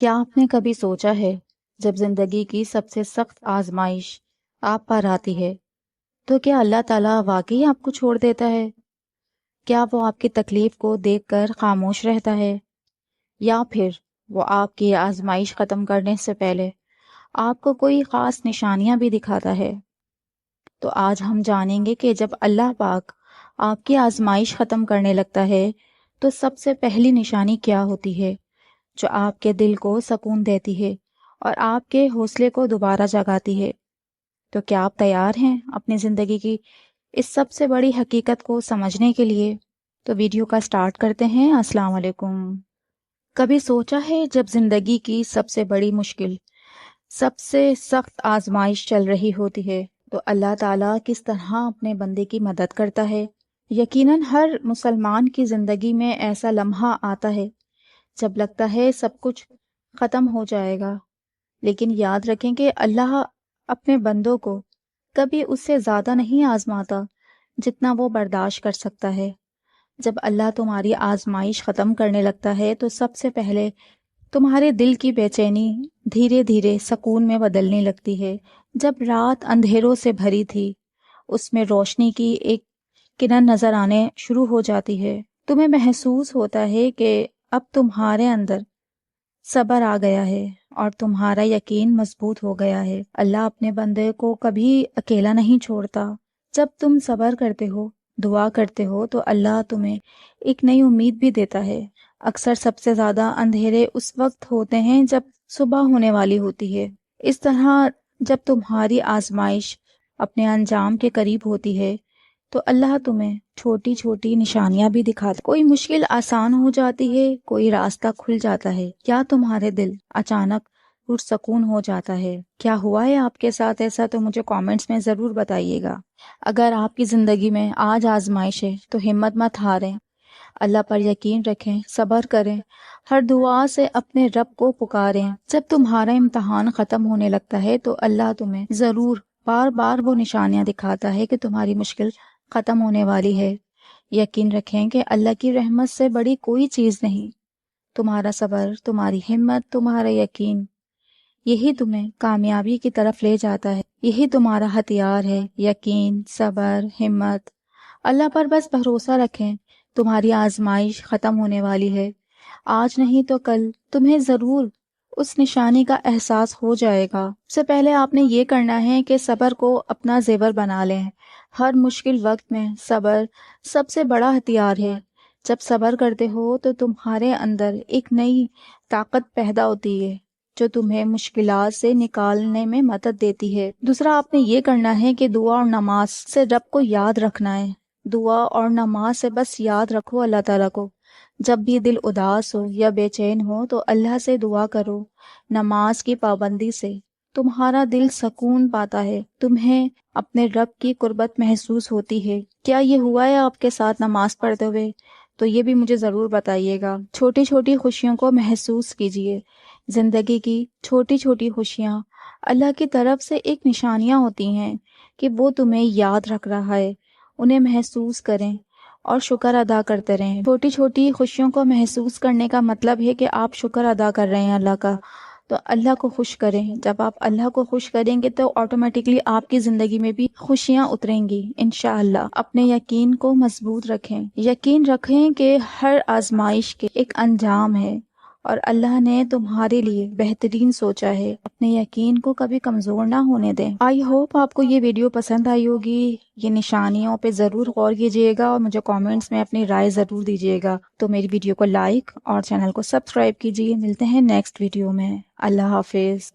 क्या आपने कभी सोचा है, जब जिंदगी की सबसे सख्त आजमाइश आप पर आती है, तो क्या अल्लाह ताला वाकई आपको छोड़ देता है? क्या वो आपकी तकलीफ को देखकर खामोश रहता है, या फिर वो आपकी आजमाइश खत्म करने से पहले आपको कोई खास निशानियां भी दिखाता है? तो आज हम जानेंगे कि जब अल्लाह पाक आपकी आजमाइश खत्म करने लगता है, तो सबसे पहली निशानी क्या होती है, जो आपके दिल को सुकून देती है और आपके हौसले को दोबारा जगाती है। तो क्या आप तैयार हैं अपनी ज़िंदगी की इस सबसे बड़ी हकीकत को समझने के लिए? तो वीडियो का स्टार्ट करते हैं। अस्सलाम वालेकुम। कभी सोचा है, जब ज़िंदगी की सबसे बड़ी मुश्किल, सबसे सख्त आजमाइश चल रही होती है, तो अल्लाह ताला किस तरह अपने बंदे की मदद करता है? यकीनन हर मुसलमान की ज़िंदगी में ऐसा लम्हा आता है जब लगता है सब कुछ ख़त्म हो जाएगा, लेकिन याद रखें कि अल्लाह अपने बंदों को कभी उससे ज़्यादा नहीं आजमाता जितना वो बर्दाश्त कर सकता है। जब अल्लाह तुम्हारी आजमाइश ख़त्म करने लगता है, तो सबसे पहले तुम्हारे दिल की बेचैनी धीरे धीरे सुकून में बदलने लगती है। जब रात अंधेरों से भरी थी, उसमें रोशनी की एक किरण नज़र आने शुरू हो जाती है। तुम्हें महसूस होता है कि अब तुम्हारे अंदर सब्र आ गया है और तुम्हारा यकीन मजबूत हो गया है। अल्लाह अपने बंदे को कभी अकेला नहीं छोड़ता। जब तुम सब्र करते हो, दुआ करते हो, तो अल्लाह तुम्हें एक नई उम्मीद भी देता है। अक्सर सबसे ज़्यादा अंधेरे उस वक्त होते हैं जब सुबह होने वाली होती है। इस तरह जब तुम्हारी आजमाइश अपने अंजाम के करीब होती है, तो अल्लाह तुम्हें छोटी छोटी निशानियां भी दिखाता। कोई मुश्किल आसान हो जाती है, कोई रास्ता खुल जाता है, या तुम्हारे दिल अचानक पुरसकून हो जाता है। क्या हुआ है आपके साथ ऐसा? तो मुझे कमेंट्स में ज़रूर बताइएगा। अगर आपकी ज़िंदगी में आज आजमाइश है, तो हिम्मत मत हारें, अल्लाह पर यकीन रखें, सब्र करें, हर दुआ से अपने रब को पुकारें। जब तुम्हारा इम्तहान ख़त्म होने लगता है, तो अल्लाह तुम्हें ज़रूर बार बार वो निशानियां दिखाता है कि तुम्हारी मुश्किल ख़त्म होने वाली है। यकीन रखें कि अल्लाह की रहमत से बड़ी कोई चीज़ नहीं। तुम्हारा सब्र, तुम्हारी हिम्मत, तुम्हारा यकीन, यही तुम्हें कामयाबी की तरफ ले जाता है। यही तुम्हारा हथियार है, यकीन, सब्र, हिम्मत। अल्लाह पर बस भरोसा रखें। तुम्हारी आजमाइश ख़त्म होने वाली है। आज नहीं तो कल तुम्हें ज़रूर उस निशानी का एहसास हो जाएगा। सबसे पहले आपने ये करना है कि सब्र को अपना जेवर बना लें। हर मुश्किल वक्त में सब्र सबसे बड़ा हथियार है। जब सब्र करते हो, तो तुम्हारे अंदर एक नई ताकत पैदा होती है, जो तुम्हें मुश्किलात से निकालने में मदद देती है। दूसरा, आपने ये करना है कि दुआ और नमाज से रब को याद रखना है। दुआ और नमाज से बस याद रखो अल्लाह ताला को। जब भी दिल उदास हो या बेचैन हो, तो अल्लाह से दुआ करो। नमाज की पाबंदी से तुम्हारा दिल सुकून पाता है, तुम्हें अपने रब की कुर्बत महसूस होती है। क्या ये हुआ है आपके साथ नमाज पढ़ते हुए? तो ये भी मुझे ज़रूर बताइएगा। छोटी छोटी खुशियों को महसूस कीजिए। ज़िंदगी की छोटी छोटी खुशियाँ अल्लाह की तरफ से एक निशानियाँ होती हैं कि वो तुम्हें याद रख रहा है। उन्हें महसूस करें और शुक्र अदा करते रहें। छोटी छोटी खुशियों को महसूस करने का मतलब है कि आप शुक्र अदा कर रहे हैं अल्लाह का। तो अल्लाह को खुश करें। जब आप अल्लाह को खुश करेंगे, तो ऑटोमेटिकली आपकी ज़िंदगी में भी खुशियाँ उतरेंगी इंशाअल्लाह। अपने यकीन को मजबूत रखें। यकीन रखें कि हर आजमाइश के एक अंजाम है और अल्लाह ने तुम्हारे लिए बेहतरीन सोचा है। अपने यकीन को कभी कमज़ोर ना होने दें। आई होप आपको ये वीडियो पसंद आई होगी। ये निशानियों पे ज़रूर गौर कीजिएगा और मुझे कमेंट्स में अपनी राय ज़रूर दीजिएगा। तो मेरी वीडियो को लाइक और चैनल को सब्सक्राइब कीजिए। मिलते हैं नेक्स्ट वीडियो में। अल्लाह हाफिज़।